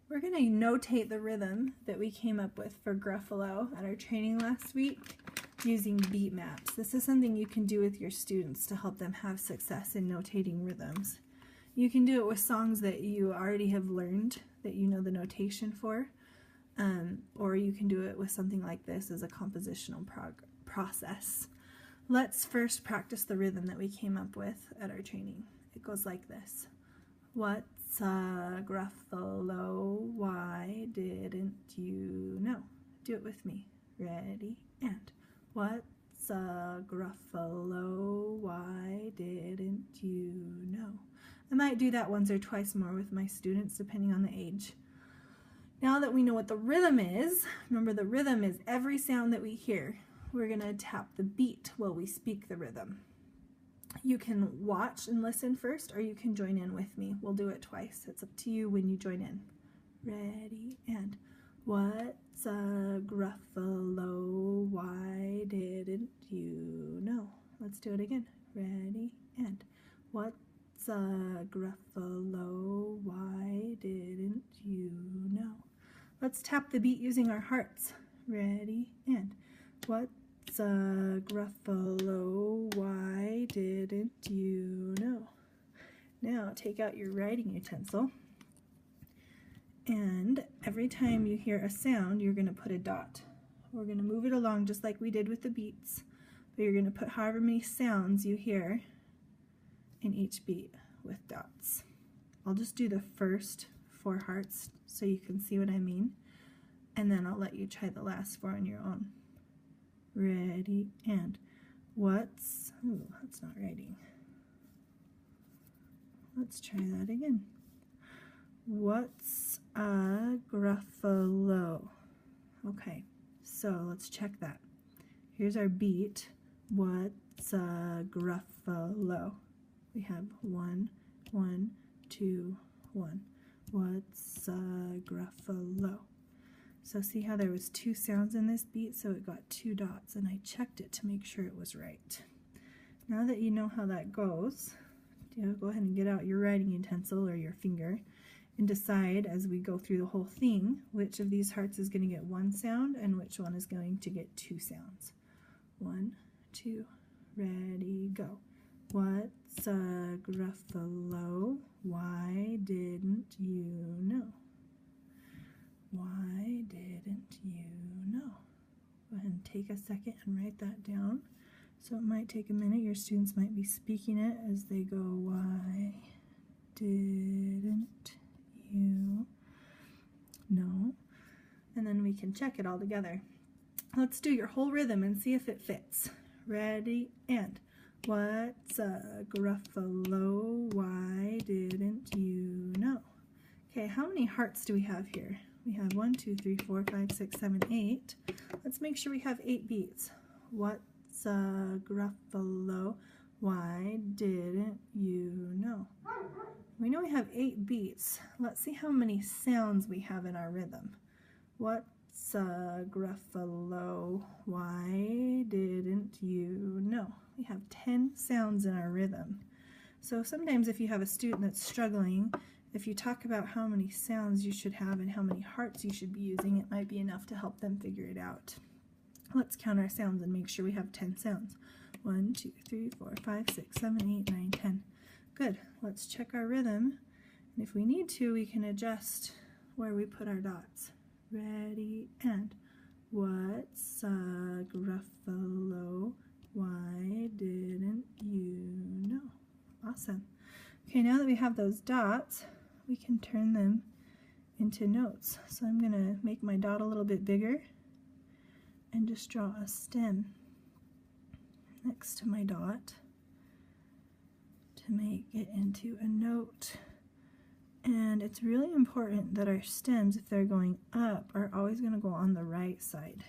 We're going to notate the rhythm that we came up with for Gruffalo at our training last week using beat maps. This is something you can do with your students to help them have success in notating rhythms. You can do it with songs that you already have learned, that you know the notation for, or you can do it with something like this as a compositional process. Let's first practice the rhythm that we came up with at our training. It goes like this. What's a Gruffalo? Why didn't you know? Do it with me. Ready? And what's a Gruffalo? Why didn't you know? I might do that once or twice more with my students depending on the age. Now that we know what the rhythm is, remember the rhythm is every sound that we hear. We're going to tap the beat while we speak the rhythm. You can watch and listen first, or you can join in with me. We'll do it twice. It's up to you when you join in. Ready? And what's a Gruffalo? Why didn't you know? Let's do it again. Ready? And what's a Gruffalo? Why didn't you know? Let's tap the beat using our hearts. Ready? And what's a Gruffalo? Why didn't you know? Now take out your writing utensil, and every time you hear a sound, you're going to put a dot. We're going to move it along just like we did with the beats, but you're going to put however many sounds you hear in each beat with dots. I'll just do the first 4 hearts so you can see what I mean, and then I'll let you try the last 4 on your own. Ready? And what's, that's not writing. Let's try that again. What's a Gruffalo? Okay, so let's check that. Here's our beat. What's a Gruffalo? We have 1, 1, 2, 1. What's a Gruffalo? So see how there was 2 sounds in this beat, so it got 2 dots, and I checked it to make sure it was right. Now that you know how that goes, go ahead and get out your writing utensil or your finger and decide as we go through the whole thing which of these hearts is going to get 1 sound and which one is going to get 2 sounds. 1, 2, ready, go. What's a Gruffalo? Why didn't you know? Why didn't you know? Go ahead and take a second and write that down. So it might take a minute. Your students might be speaking it as they go, why didn't you know? And then we can check it all together. Let's do your whole rhythm and see if it fits. Ready? And what's a Gruffalo? Why didn't you know? Okay, how many hearts do we have here? We have 1, 2, 3, 4, 5, 6, 7, 8. Let's make sure we have 8 beats. What's a Gruffalo? Why didn't you know? We know we have 8 beats. Let's see how many sounds we have in our rhythm. What's a Gruffalo? Why didn't you know? We have 10 sounds in our rhythm. So sometimes if you have a student that's struggling, if you talk about how many sounds you should have and how many hearts you should be using, it might be enough to help them figure it out. Let's count our sounds and make sure we have 10 sounds. 1, 2, 3, 4, 5, 6, 7, 8, 9, 10. Good. Let's check our rhythm. And if we need to, we can adjust where we put our dots. Ready? And what's a Gruffalo? Why didn't you know? Awesome. Okay, now that we have those dots, we can turn them into notes. So I'm going to make my dot a little bit bigger and just draw a stem next to my dot to make it into a note. And it's really important that our stems, if they're going up, are always going to go on the right side.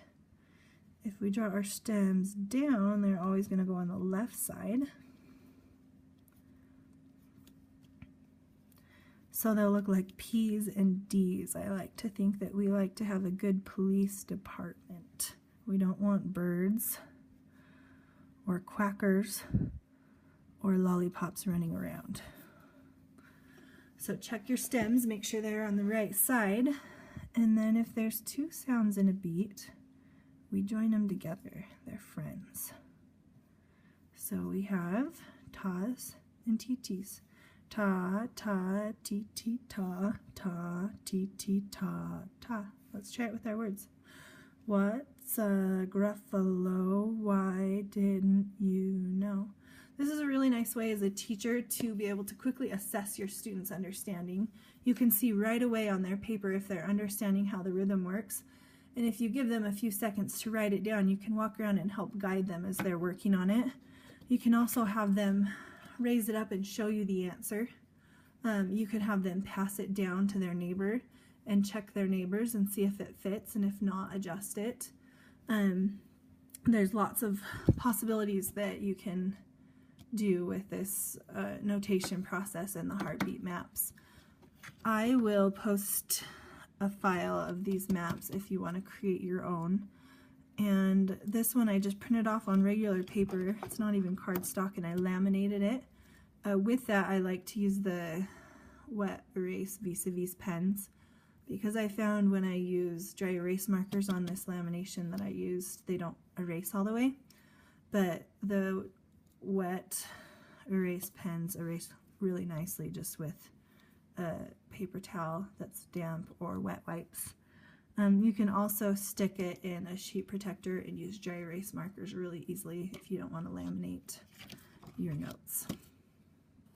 If we draw our stems down, they're always going to go on the left side. So they'll look like P's and D's. I like to think that we like to have a good police department. We don't want birds or quackers or lollipops running around. So check your stems, make sure they're on the right side, and then if there's two sounds in a beat, we join them together. They're friends. So we have tas and titis. Ta, ta, ti, ti, ta, ta, ti, ti, ta, ta. Let's try it with our words. What's a Gruffalo? Why didn't you know? This is a really nice way as a teacher to be able to quickly assess your students' understanding. You can see right away on their paper if they're understanding how the rhythm works. And if you give them a few seconds to write it down, you can walk around and help guide them as they're working on it. You can also have them raise it up and show you the answer. You could have them pass it down to their neighbor and check their neighbors and see if it fits, and if not, adjust it. There's lots of possibilities that you can do with this notation process and the heartbeat maps. I will post a file of these maps if you want to create your own. And this one I just printed off on regular paper. It's not even cardstock, and I laminated it. With that, I like to use the wet erase vis-a-vis pens, because I found when I use dry erase markers on this lamination that I used, they don't erase all the way. But the wet erase pens erase really nicely just with a paper towel that's damp or wet wipes. You can also stick it in a sheet protector and use dry erase markers really easily if you don't want to laminate your notes.